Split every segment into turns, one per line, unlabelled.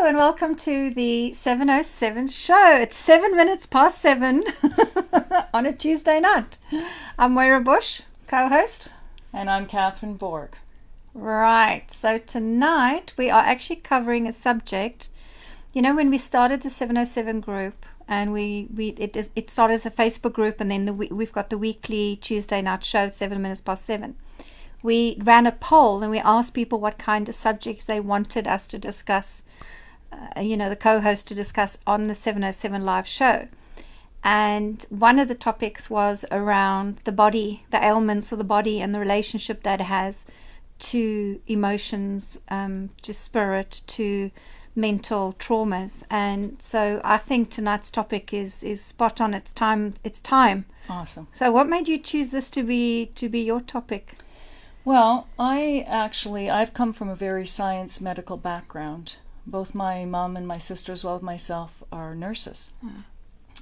and welcome to the 707 show. It's 7 minutes past 7 on a Tuesday night. I'm Moira Bush, co-host.
And I'm Katherine Bork.
Right, so tonight we are actually covering a subject. You know, when we started the 707 group, and it started as a Facebook group, and then we've got the weekly Tuesday night show at 7 minutes past 7. We ran a poll and we asked people what kind of subjects they wanted us to discuss, the co-host to discuss on the 707 live show. And one of the topics was around the body, the ailments of the body and the relationship that it has to emotions, to spirit, to mental traumas. And so I think tonight's topic is spot on. It's time.
Awesome.
So what made you choose this to be your topic?
Well, I've come from a very science medical background. Both my mom and my sister, as well as myself, are nurses.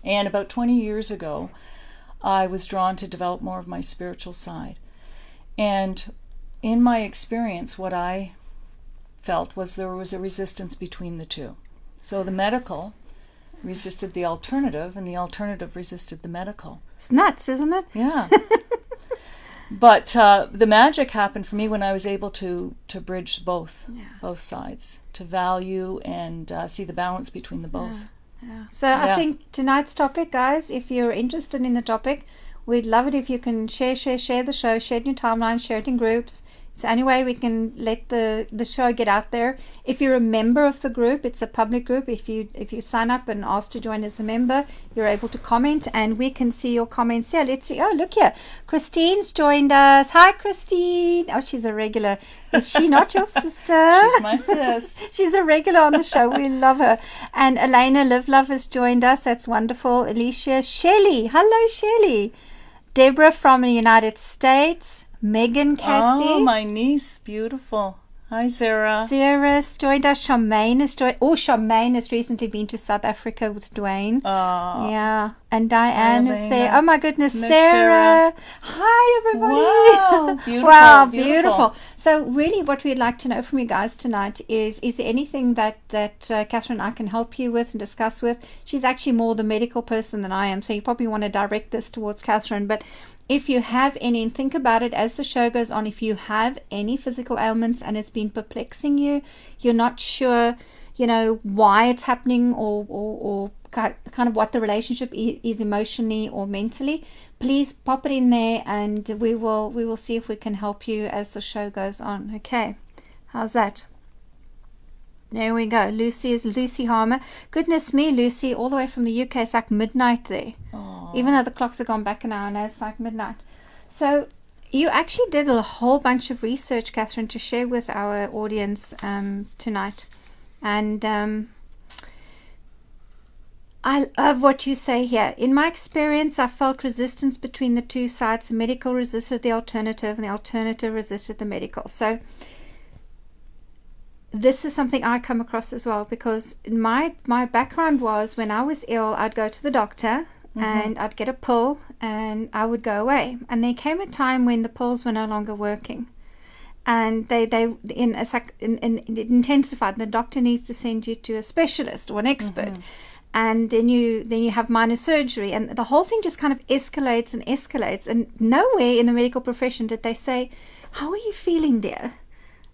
And about 20 years ago, I was drawn to develop more of my spiritual side. And in my experience, what I felt was there was a resistance between the two. So the medical resisted the alternative, and the alternative resisted the medical.
It's nuts, isn't it?
Yeah. But the magic happened for me when I was able to bridge both sides, to value and see the balance between the both.
Yeah. So I think tonight's topic, guys, if you're interested in the topic, we'd love it if you can share the show, share it in your timeline, share it in groups. It's the only way we can let the show get out there. If you're a member of the group, it's a public group. If you sign up and ask to join as a member, you're able to comment, and we can see your comments here. Let's see. Oh, look here. Christine's joined us. Hi, Christine. Oh, she's a regular. Is she not your sister?
She's my sis.
She's a regular on the show. We love her. And Elena Live Love has joined us. That's wonderful. Alicia, Shelley. Hello, Shelley. Deborah from the United States. Megan, Cassie.
Oh, my niece. Beautiful. Hi, Sarah.
Sarah's joined us. Charmaine has joined. Oh, Charmaine has recently been to South Africa with Dwayne.
Oh.
Yeah. And Diane
Hi,
is there. Oh, my goodness.
Miss
Sarah. Hi, everybody.
Wow. Beautiful.
Wow, beautiful. So really what we'd like to know from you guys tonight is there anything that Katherine and I can help you with and discuss with? She's actually more the medical person than I am, so you probably want to direct this towards Katherine. But if you have any, and think about it as the show goes on, if you have any physical ailments and it's been perplexing you, you're not sure, why it's happening or kind of what the relationship is emotionally or mentally, please pop it in there and we will see if we can help you as the show goes on. Okay, how's that? There we go. Lucy is Lucy Harmer. Goodness me, Lucy, all the way from the UK. It's like midnight there.
Aww.
Even though the clocks have gone back an hour now, it's like midnight. So you actually did a whole bunch of research, Katherine, to share with our audience tonight. And I love what you say here. In my experience, I felt resistance between the two sides. The medical resisted the alternative, and the alternative resisted the medical. So this is something I come across as well, because my background was when I was ill, I'd go to the doctor and I'd get a pill and I would go away. And there came a time when the pills were no longer working. And it intensified. The doctor needs to send you to a specialist or an expert. And then you have minor surgery, and the whole thing just kind of escalates and escalates. And nowhere in the medical profession did they say, "How are you feeling, dear?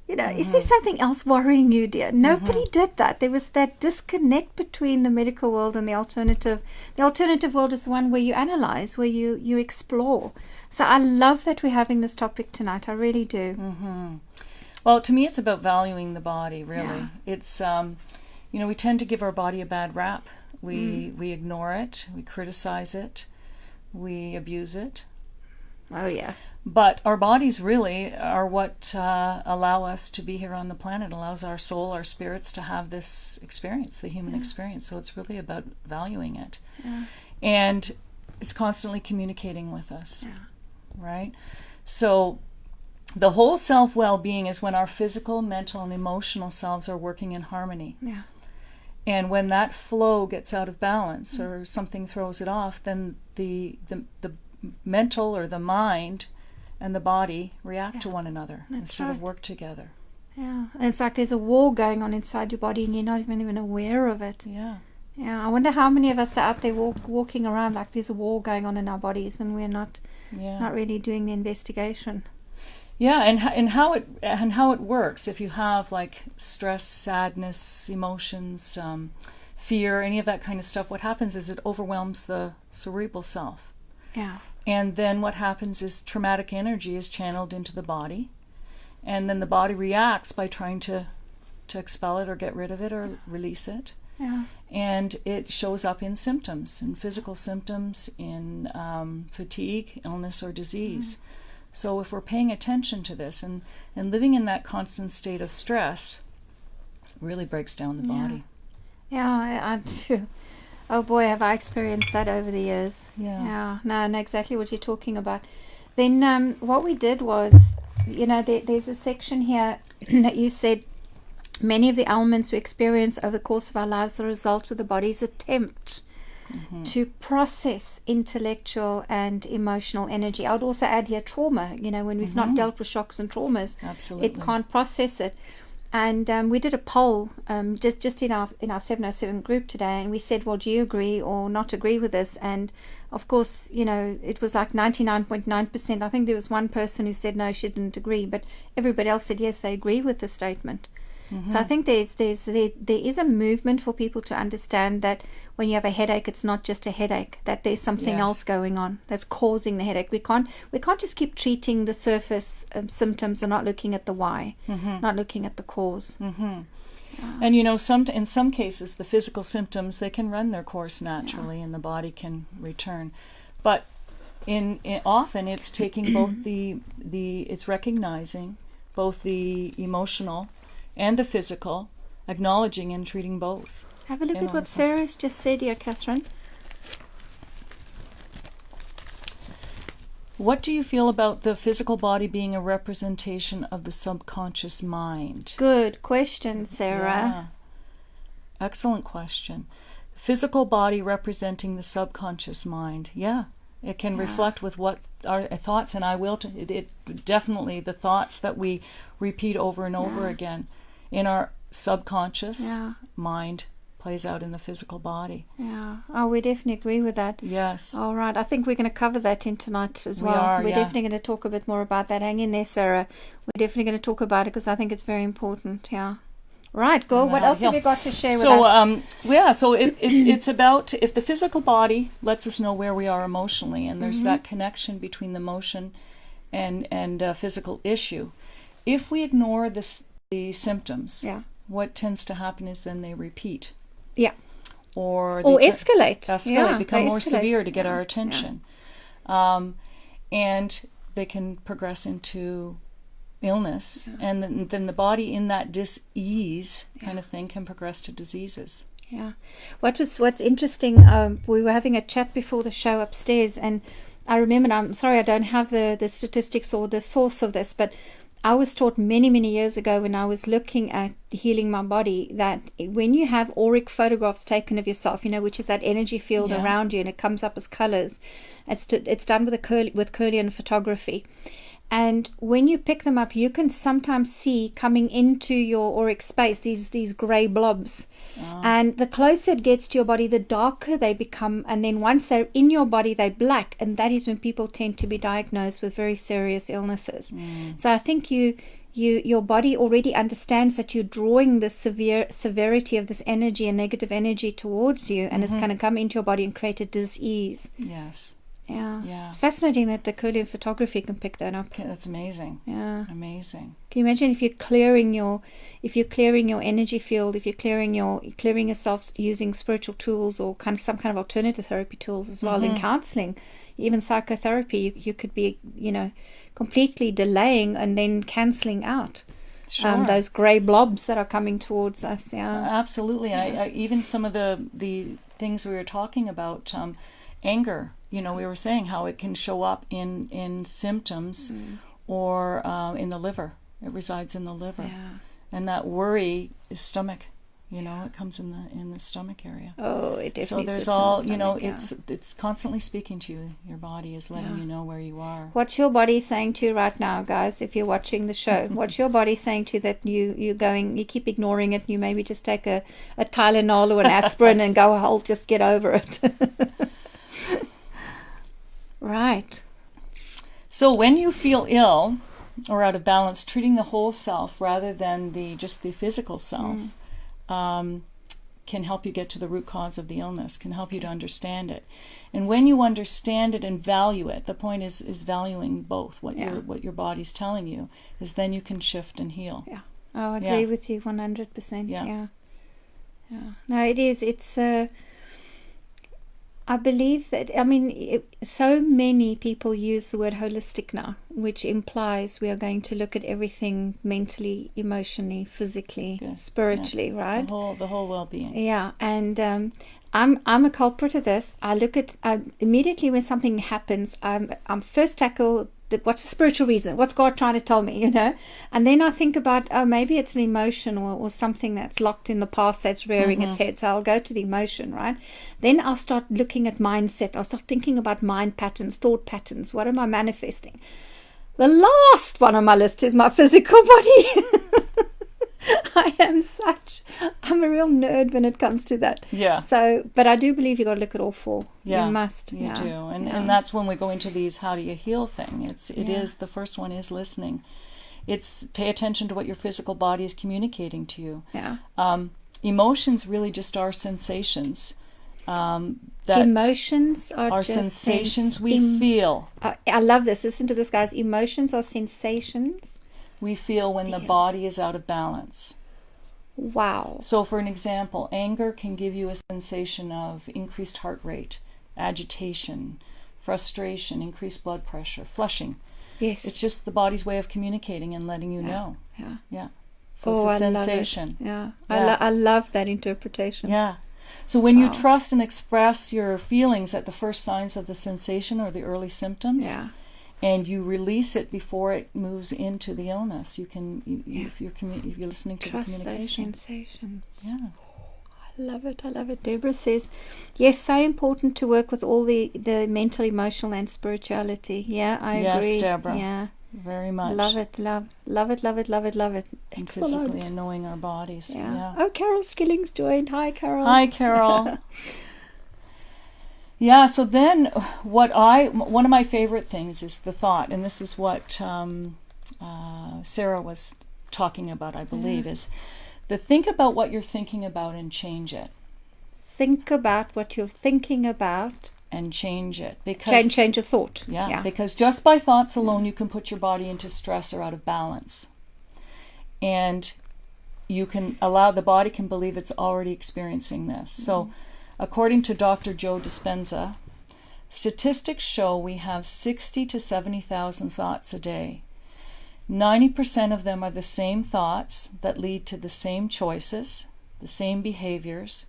Is there something else worrying you, dear?" Nobody did that. There was that disconnect between the medical world and the alternative. The alternative world is the one where you analyze, where you explore. So I love that we're having this topic tonight. I really do.
Well, to me, it's about valuing the body, really. Yeah. It's, we tend to give our body a bad rap. We ignore it. We criticize it. We abuse it.
Oh, yeah.
But our bodies really are what allow us to be here on the planet, allows our soul, our spirits to have this experience, the human experience. So it's really about valuing it. Yeah. And it's constantly communicating with us, right? So the whole self-well-being is when our physical, mental, and emotional selves are working in harmony. Yeah. And when that flow gets out of balance or something throws it off, then the mental or the mind and the body react to one another instead of work together.
Yeah, and it's like there's a war going on inside your body and you're not even aware of it.
Yeah.
Yeah, I wonder how many of us are out there walking around like there's a war going on in our bodies and we're not really doing the investigation.
Yeah, and how it works. If you have like stress, sadness, emotions, fear, any of that kind of stuff, what happens is it overwhelms the cerebral self.
Yeah.
And then what happens is traumatic energy is channeled into the body, and then the body reacts by trying to expel it or get rid of it or release it.
Yeah.
And it shows up in symptoms, in physical symptoms, in fatigue, illness, or disease. So if we're paying attention to this and living in that constant state of stress, really breaks down the body.
Yeah, oh boy, have I experienced that over the years.
Yeah.
No, I know exactly what you're talking about. Then what we did was, there's a section here that you said, many of the ailments we experience over the course of our lives are a result of the body's attempt to process intellectual and emotional energy. I would also add here trauma. When we've not dealt with shocks and traumas,
Absolutely.
it can't process it. And we did a poll just in our 707 group today, and we said, well, do you agree or not agree with this? And of course, it was like 99.9%. I think there was one person who said no, she didn't agree, but everybody else said yes, they agree with the statement. So I think there is a movement for people to understand that when you have a headache, it's not just a headache, that there's something else going on that's causing the headache. We can't just keep treating the surface symptoms and not looking at the why, not looking at the cause.
And in some cases, the physical symptoms, they can run their course naturally and the body can return. But in often it's taking both it's recognizing both the emotional and the physical, acknowledging and treating both.
Have a look at what Sarah's just said here, Katherine.
What do you feel about the physical body being a representation of the subconscious mind?
Good question, Sarah.
Yeah. Excellent question. The physical body representing the subconscious mind. Yeah. It can reflect with what our thoughts, and it definitely the thoughts that we repeat over and over again in our subconscious mind plays out in the physical body.
Yeah. Oh, we definitely agree with that.
Yes.
All right. I think we're going to cover that in tonight as well. We're definitely going to talk a bit more about that. Hang in there, Sarah. We're definitely going to talk about it because I think it's very important. Yeah. Right, go. What else have you got to share with us?
So it's about if the physical body lets us know where we are emotionally, and there's that connection between the emotion and physical issue. If we ignore the symptoms, what tends to happen is then they repeat.
Yeah.
Or
escalate.
Become more severe to get our attention. And they can progress into illness, and then the body in that dis-ease kind of thing can progress to diseases.
Yeah. What's interesting, we were having a chat before the show upstairs, and I remember, I'm sorry I don't have the statistics or the source of this, but I was taught many, many years ago when I was looking at healing my body that when you have auric photographs taken of yourself, which is that energy field around you and it comes up as colors, it's done with Kirlian photography. And when you pick them up, you can sometimes see coming into your auric space these gray blobs. And the closer it gets to your body, the darker they become. And then once they're in your body, they're black. And that is when people tend to be diagnosed with very serious illnesses. So I think your body already understands that you're drawing the severity of this energy and negative energy towards you. And it's going to come into your body and create a disease.
Yes.
Yeah. It's fascinating that the Kirlian photography can pick that up.
That's amazing.
Yeah.
Amazing.
Can you imagine if you're clearing your energy field, if you're clearing yourself using spiritual tools or some kind of alternative therapy tools as well, in counseling, even psychotherapy, you could be, completely delaying and then cancelling out.
Sure.
Those grey blobs that are coming towards us. Yeah.
Absolutely. I even some of the things we were talking about, anger. We were saying how it can show up in symptoms or in the liver. It resides in the liver.
Yeah.
And that worry is stomach. You know, it comes in the stomach area.
Oh, it definitely.
So there's
sits in the
all,
stomach,
it's constantly speaking to you. Your body is letting you know where you are.
What's your body saying to you right now, guys? If you're watching the show, what's your body saying to you that you keep ignoring it? You maybe just take a Tylenol or an aspirin and go, I'll just get over it. Right.
So when you feel ill or out of balance, treating the whole self rather than just the physical self can help you get to the root cause of the illness, can help you to understand it. And when you understand it and value it, the point is valuing both what your body's telling you, is then you can shift and heal.
Yeah. Oh, I agree with you 100%. Yeah. No, it is. It's I believe that, so many people use the word holistic now, which implies we are going to look at everything mentally, emotionally, physically, spiritually, right?
The whole well-being.
Yeah, and I'm a culprit of this. I look at immediately when something happens, I'm first tackle what's the spiritual reason? What's God trying to tell me, And then I think about, maybe it's an emotion or something that's locked in the past that's rearing its head. So I'll go to the emotion, right? Then I'll start looking at mindset. I'll start thinking about mind patterns, thought patterns. What am I manifesting? The last one on my list is my physical body. I'm a real nerd when it comes to that.
Yeah.
So, but I do believe you got to look at all four.
Yeah.
You must.
You do. And that's when we go into these how do you heal thing. It is, the first one is listening. It's pay attention to what your physical body is communicating to you.
Yeah.
Emotions really just are sensations.
Emotions are just
sensations we feel.
I love this. Listen to this, guys. Emotions are sensations
we feel when the body is out of balance.
Wow.
So for an example, anger can give you a sensation of increased heart rate, agitation, frustration, increased blood pressure, flushing.
Yes.
It's just the body's way of communicating and letting you know.
Yeah.
So it's a sensation.
Yeah. I love that interpretation.
Yeah. So when you trust and express your feelings at the first signs of the sensation or the early symptoms, and you release it before it moves into the illness, if you're listening to
trust
the communication.
Those sensations.
Yeah.
I love it. Deborah says, yes, so important to work with all the mental, emotional, and spirituality. Yeah, I agree.
Yes, Deborah.
Yeah.
Very much.
Love it. Excellent.
And physically and knowing our bodies. Yeah.
Oh, Carol Skilling's joined. Hi, Carol.
Hi, Carol. Yeah, so then one of my favorite things is the thought, and this is what Sarah was talking about, I believe, is think about what you're thinking about and change it.
Think about what you're thinking about.
And change it. Because
change a thought.
Yeah, because just by thoughts alone you can put your body into stress or out of balance. And you can the body can believe it's already experiencing this. So according to Dr. Joe Dispenza, statistics show we have 60 to 70,000 thoughts a day. 90% of them are the same thoughts that lead to the same choices, the same behaviors,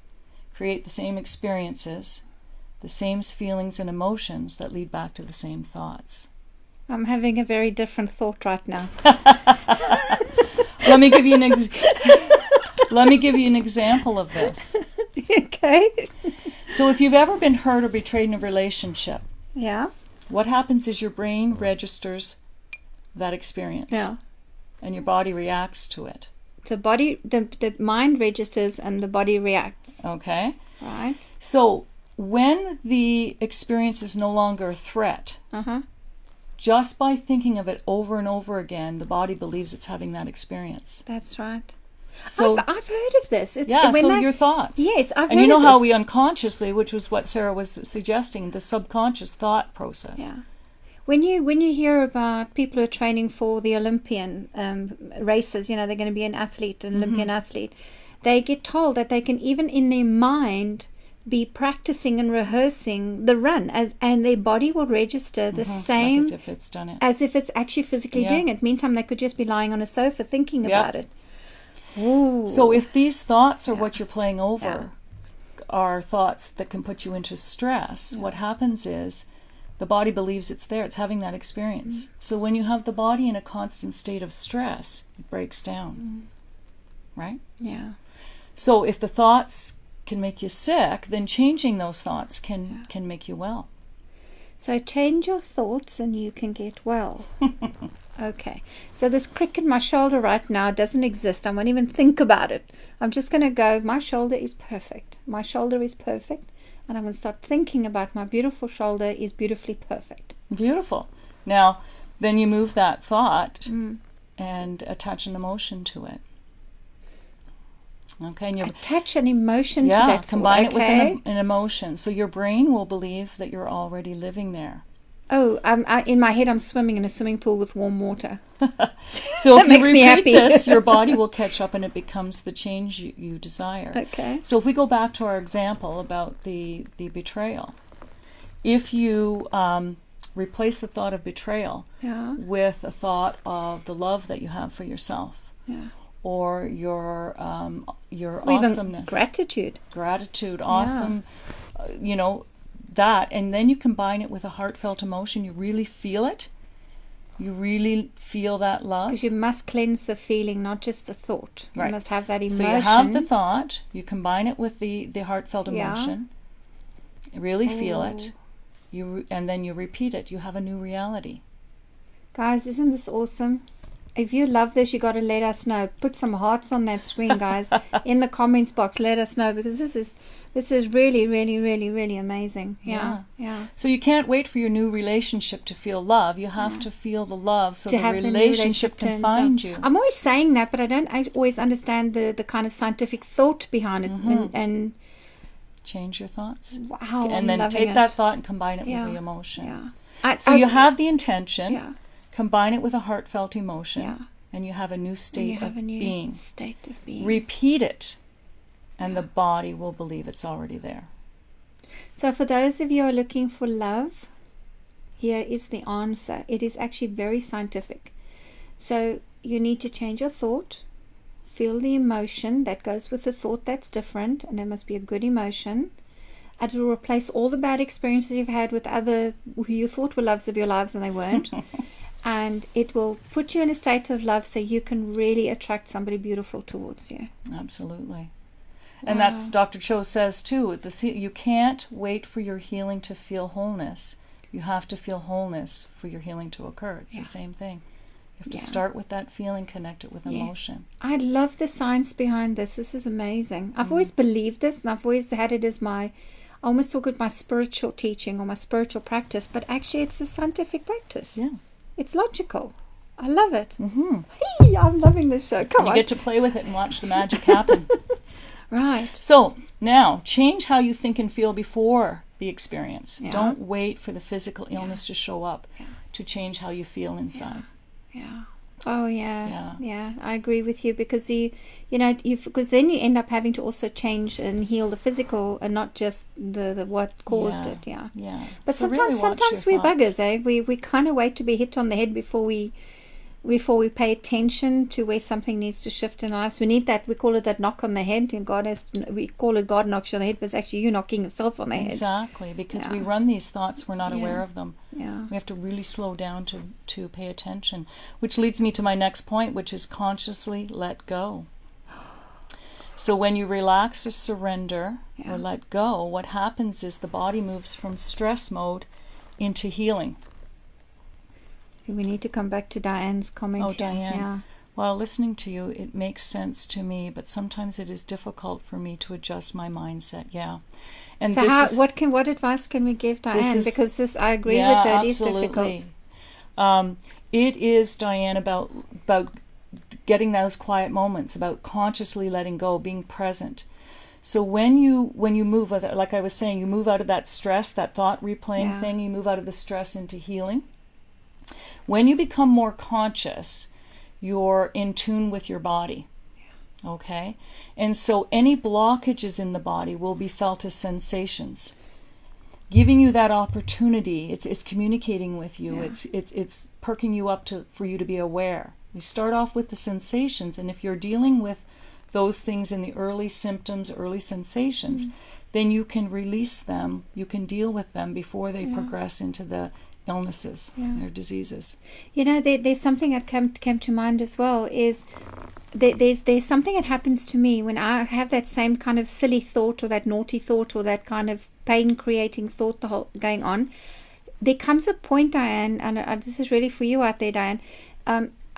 create the same experiences, the same feelings and emotions that lead back to the same thoughts.
I'm having a very different thought right now.
Let me give you an example of this.
Okay.
So if you've ever been hurt or betrayed in a relationship, what happens is your brain registers that experience.
Yeah.
And your body reacts to it.
The mind registers and the body reacts.
Okay.
Right.
So when the experience is no longer a threat, just by thinking of it over and over again, the body believes it's having that experience.
That's right.
So
I've heard of this.
Your thoughts.
Yes, I've heard of this.
And you know how we unconsciously, which was what Sarah was suggesting, the subconscious thought process.
Yeah. When you hear about people who are training for the Olympian races, they're going to be an Olympian athlete, they get told that they can, even in their mind, be practicing and rehearsing the run, and their body will register the same,
like as if it's done it,
as if it's actually physically doing it. Meantime, they could just be lying on a sofa thinking about it. Ooh.
So if these thoughts are what you're playing over, are thoughts that can put you into stress, what happens is the body believes it's there, it's having that experience. So when you have the body in a constant state of stress, it breaks down. Right?
Yeah.
So if the thoughts can make you sick, then changing those thoughts can make you well.
So change your thoughts and you can get well. Okay. So this crick in my shoulder right now doesn't exist. I won't even think about it. I'm just going to go, my shoulder is perfect. My shoulder is perfect. And I'm going to start thinking about my beautiful shoulder is beautifully perfect.
Beautiful. Now, then you move that thought and attach an emotion to it. Okay, and
attach an emotion to that thought.
Combine it with an emotion. So your brain will believe that you're already living there.
Oh, in my head I'm swimming in a swimming pool with warm water.
So if you repeat this, your body will catch up and it becomes the change you desire.
Okay.
So if we go back to our example about the betrayal, if you replace the thought of betrayal with a thought of the love that you have for yourself, or your awesomeness,
gratitude,
awesome, that, and then you combine it with a heartfelt emotion. You really feel it. You really feel that love.
Because you must cleanse the feeling, not just the thought. You must have that emotion.
So you have the thought, you combine it with the heartfelt emotion, you really feel it, and then you repeat it. You have a new reality. Guys,
isn't this awesome? If you love this, you got to let us know. Put some hearts on that screen, guys, in the comments box. Let us know, because this is really, really, really, really amazing. Yeah.
So you can't wait for your new relationship to feel love. You have to feel the love so the relationship can find you.
I'm always saying that, but I don't always understand the kind of scientific thought behind it. And
change your thoughts.
Wow.
And then take that thought and combine it with the emotion.
Yeah.
So you have the intention. Yeah. Combine it with a heartfelt emotion, and you have a new state of being. Repeat it, and the body will believe it's already there.
So for those of you who are looking for love, here is the answer. It is actually very scientific. So you need to change your thought, feel the emotion that goes with the thought that's different, and it must be a good emotion. It will replace all the bad experiences you've had with other who you thought were loves of your lives and they weren't. And it will put you in a state of love so you can really attract somebody beautiful towards you.
Absolutely. And that's Dr. Cho says too, you can't wait for your healing to feel wholeness. You have to feel wholeness for your healing to occur. It's the same thing. You have to start with that feeling, connect it with emotion.
I love the science behind this. This is amazing. I've always believed this, and I've always had it as I almost talk about my spiritual teaching or my spiritual practice, but actually it's a scientific practice.
Yeah.
It's logical. I love it. Hey, I'm loving this show. Come on.
You get to play with it and watch the magic happen.
Right.
So now, change how you think and feel before the experience. Don't wait for the physical illness to show up to change how you feel inside.
Yeah. Oh yeah. I agree with you, because because then you end up having to also change and heal the physical and not just the what caused it. Yeah. But
so
sometimes we're buggers, eh? We kind of wait to be hit on the head before we pay attention to where something needs to shift in our lives. We need that. We call it that knock on the head. And we call it God knocks you on the head, but it's actually you knocking yourself on the head.
Exactly, because we run these thoughts, we're not aware of them.
Yeah.
We have to really slow down to pay attention, which leads me to my next point, which is consciously let go. So when you relax or surrender or let go, what happens is the body moves from stress mode into healing.
We need to come back to Diane's comment.
Oh, Diane. Yeah. While listening to you, it makes sense to me, but sometimes it is difficult for me to adjust my mindset. Yeah. And
so what advice can we give Diane? Because this, I agree with her, it is difficult.
It is, Diane, about getting those quiet moments, about consciously letting go, being present. So when you move, like I was saying, you move out of that stress, that thought replaying thing, you move out of the stress into healing. When you become more conscious, you're in tune with your body. Okay? And so any blockages in the body will be felt as sensations, giving you that opportunity. It's communicating with you. It's perking you up for you to be aware. You start off with the sensations, and if you're dealing with those things in the early symptoms, early sensations, then you can release them, you can deal with them before they progress into the illnesses or diseases.
There's something that came to mind as well, is there's something that happens to me when I have that same kind of silly thought or that naughty thought or that kind of pain creating thought going on. There comes a point, Diane, and this is really for you out there, Diane.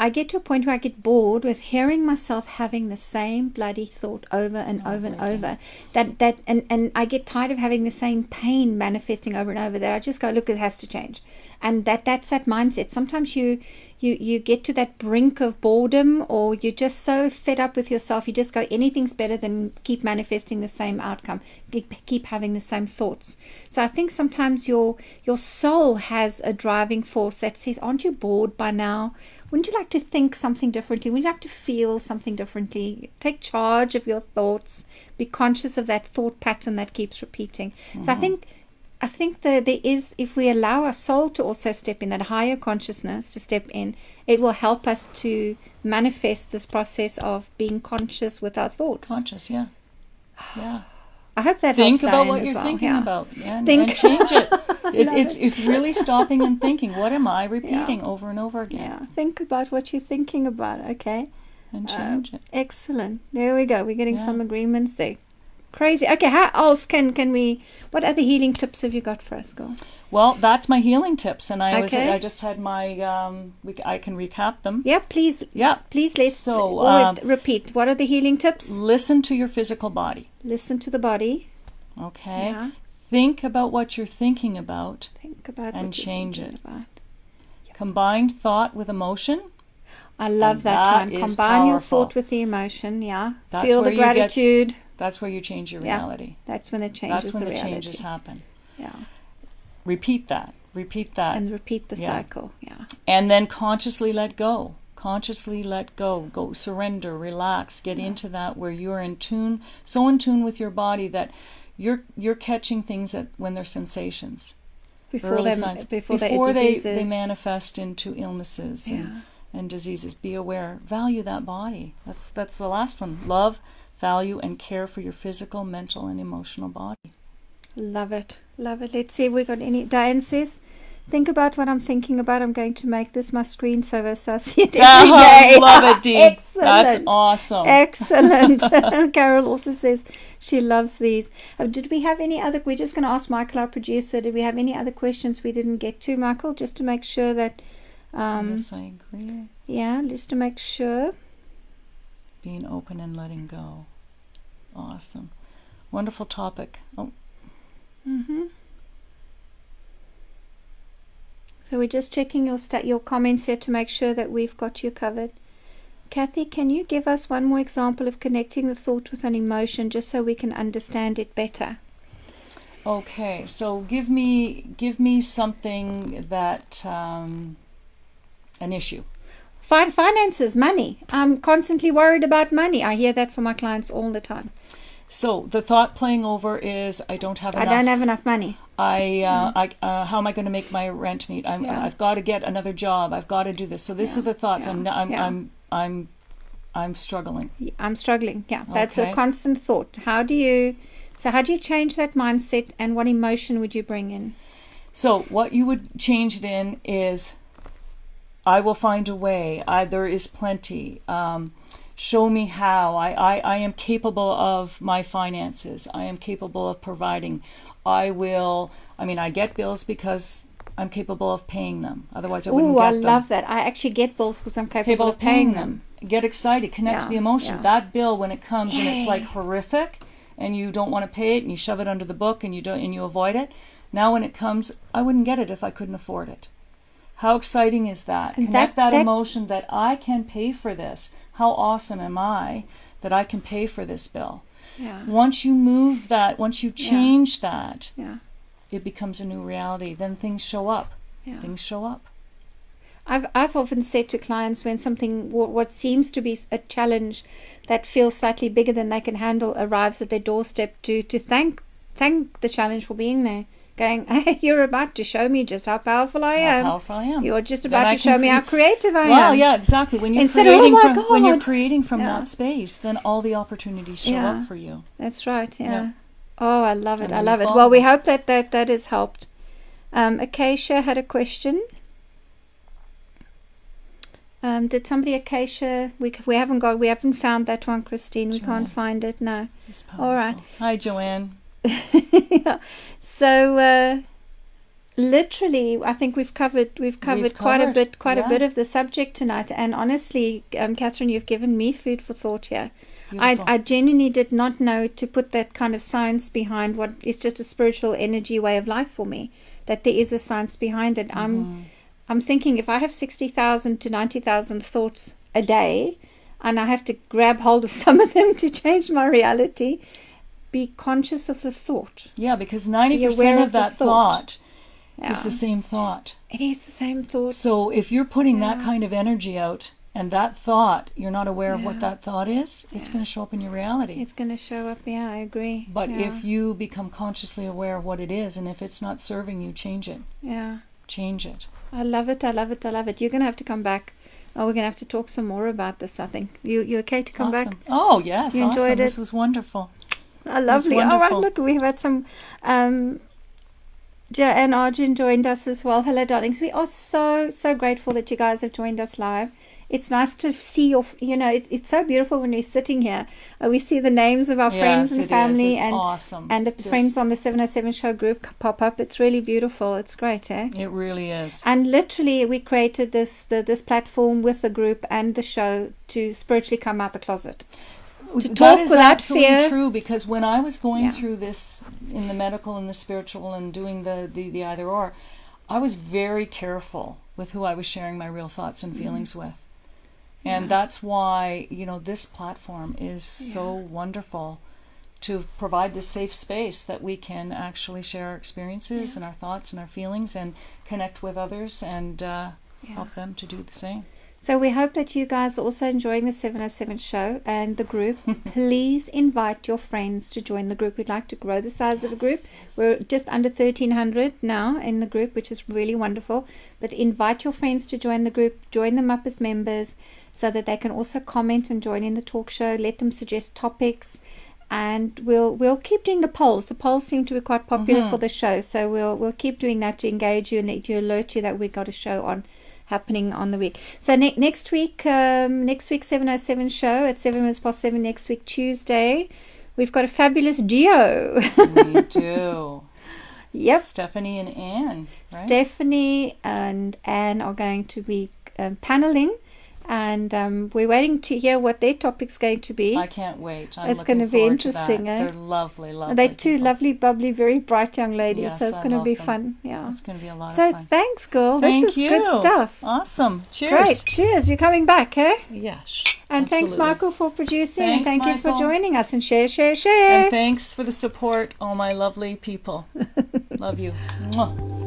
I get to a point where I get bored with hearing myself having the same bloody thought over and over and over. And I get tired of having the same pain manifesting over and over. That I just go, look, it has to change. And that's that mindset. Sometimes you get to that brink of boredom, or you're just so fed up with yourself, you just go, anything's better than keep manifesting the same outcome, keep having the same thoughts. So I think sometimes your soul has a driving force that says, aren't you bored by now? Wouldn't you like to think something differently? Wouldn't you like to feel something differently? Take charge of your thoughts. Be conscious of that thought pattern that keeps repeating. Mm-hmm. So I think that there is, if we allow our soul to also step in, that higher consciousness to step in, it will help us to manifest this process of being conscious with our thoughts.
Conscious, yeah. Yeah.
I hope that
think
helps
about
Diane
what
as
you're
well.
thinking about and change it. It's really stopping and thinking, what am I repeating over and over again?
Yeah. Think about what you're thinking about, okay?
And change it.
Excellent. There we go. We're getting some agreements there. Crazy. Okay, how else can we, what other healing tips have you got for us, girl?
Well, that's my healing tips, and I just had my I can recap them.
Yeah, please.
Yeah.
Please let's repeat. What are the healing tips?
Listen to your physical body.
Listen to the body.
Okay.
Yeah.
Think about what you're thinking about.
Think about
and
what
change it.
About.
Combined thought with emotion.
I love that one. Combine your thought with the emotion. Yeah. Feel the gratitude.
That's where you change your reality.
That's when it changes.
That's when the changes happen.
Yeah.
Repeat that.
And repeat the cycle. Yeah.
And then consciously let go. Consciously let go. Go surrender, relax, get into that where you're in tune, so in tune with your body that you're catching things when they're sensations. Before they manifest into illnesses and diseases. Be aware. Value that body. That's the last one. Love, value, and care for your physical, mental, and emotional body.
Love it. Love it. Let's see if we got any. Diane says, think about what I'm thinking about. I'm going to make this my screensaver so I see it every day.
Love it, Dee.
Excellent.
That's awesome.
Excellent. Carol also says she loves these. Did we have any other? We're just going to ask Michael, our producer, did we have any other questions we didn't get to, Michael, just to make sure that...
yes, I agree.
Yeah, just to make sure.
Being open and letting go. Awesome. Wonderful topic. Oh.
Mm-hmm. So we're just checking your comments here to make sure that we've got you covered. Kathy, can you give us one more example of connecting the thought with an emotion just so we can understand it better?
Okay, so give me something that an issue.
Finances, money. I'm constantly worried about money. I hear that from my clients all the time.
So the thought playing over is I don't have
enough money.
How am I going to make my rent meet? I've got to get another job. I've got to do this. So these are the thoughts. I'm struggling.
I'm struggling. Yeah, that's a constant thought. How do you change that mindset, and what emotion would you bring in?
So what you would change it in is, I will find a way. There is plenty. Show me how. I am capable of my finances. I am capable of providing. I get bills because I'm capable of paying them. Otherwise I wouldn't get them.
I love that. I actually get bills because I'm capable of paying them.
Get excited. Connect to the emotion. Yeah. That bill, when it comes and it's like horrific and you don't want to pay it and you shove it under the book and you avoid it. Now when it comes, I wouldn't get it if I couldn't afford it. How exciting is that? And Connect that emotion that I can pay for this. How awesome am I that I can pay for this bill? Yeah. Once you move that, once you change that, it becomes a new reality. Then things show up. Yeah. Things show up.
I've often said to clients when something, what seems to be a challenge that feels slightly bigger than they can handle arrives at their doorstep, to thank the challenge for being there. Going, hey, you're about to show me just how powerful I am. You're just about to show me how creative I am.
Well, yeah, exactly. When you're when you're creating from that space, then all the opportunities show up for you.
That's right. Yeah. Oh, I love it. I love it. Well, we hope that has helped. Acacia had a question. Did somebody Acacia? We haven't found that one, Christine. We can't find it. No. All right.
Hi, Joanne.
Yeah. So literally, I think we've covered quite a bit of the subject tonight. And honestly, Katherine, you've given me food for thought here. I genuinely did not know to put that kind of science behind what is just a spiritual energy way of life for me. That there is a science behind it. I'm thinking if I have 60,000 to 90,000 thoughts a day, and I have to grab hold of some of them to change my reality, be conscious of the thought.
Yeah, because 90% of that thought
Yeah.
is the same thought.
It is the same thought.
So if you're putting that kind of energy out, and that thought, you're not aware of what that thought is, it's going to show up in your reality.
It's going to show up, I agree.
But if you become consciously aware of what it is, and if it's not serving you, change it.
Yeah.
Change it.
I love it. You're going to have to come back. Oh, we're going to have to talk some more about this, I think. You okay to come back?
Oh, yes.
You enjoyed it?
This was wonderful.
Oh, lovely. All right, look, we've had some... and Arjun joined us as well. Hello, darlings. We are so grateful that you guys have joined us live. It's nice to see your, it's so beautiful when we're sitting here. We see the names of our friends and family and
awesome.
And the friends on the 707 show group pop up. It's really beautiful. It's great, eh?
It really is.
And literally, we created this platform with the group and the show to spiritually come out the closet. To talk
that is
without
absolutely
fear.
true, because when I was going through this in the medical and the spiritual and doing the either or, I was very careful with who I was sharing my real thoughts and feelings with. And that's why, this platform is so wonderful, to provide this safe space that we can actually share our experiences and our thoughts and our feelings and connect with others and help them to do the same.
So we hope that you guys are also enjoying the 707 show and the group. Please invite your friends to join the group. We'd like to grow the size of the group. We're just under 1,300 now in the group, which is really wonderful. But invite your friends to join the group. Join them up as members so that they can also comment and join in the talk show. Let them suggest topics. And we'll keep doing the polls. The polls seem to be quite popular for the show. So we'll keep doing that to engage you and to alert you that we've got a show on happening on the week. So next week 707 show at 7:07 next week, Tuesday, we've got a fabulous duo.
We do.
Yep.
Stephanie and Anne, right?
Stephanie and Anne are going to be paneling, and we're waiting to hear what their topic's going to be.
I can't wait.
It's going to be interesting.
They're lovely.
They're two
people.
lovely, bubbly, very bright young ladies.
Yes,
so it's going to be fun.
Yeah, it's going to be a lot of
So
fun.
thanks, girl.
Thank
this is
you.
good stuff.
Awesome. Cheers.
Great. Cheers. You're coming back, eh?
Yes.
And
absolutely.
thanks, Michael, for producing.
Thanks,
and thank you for
Michael.
joining us. And share.
And thanks for the support, all my lovely people. Love you. Mwah.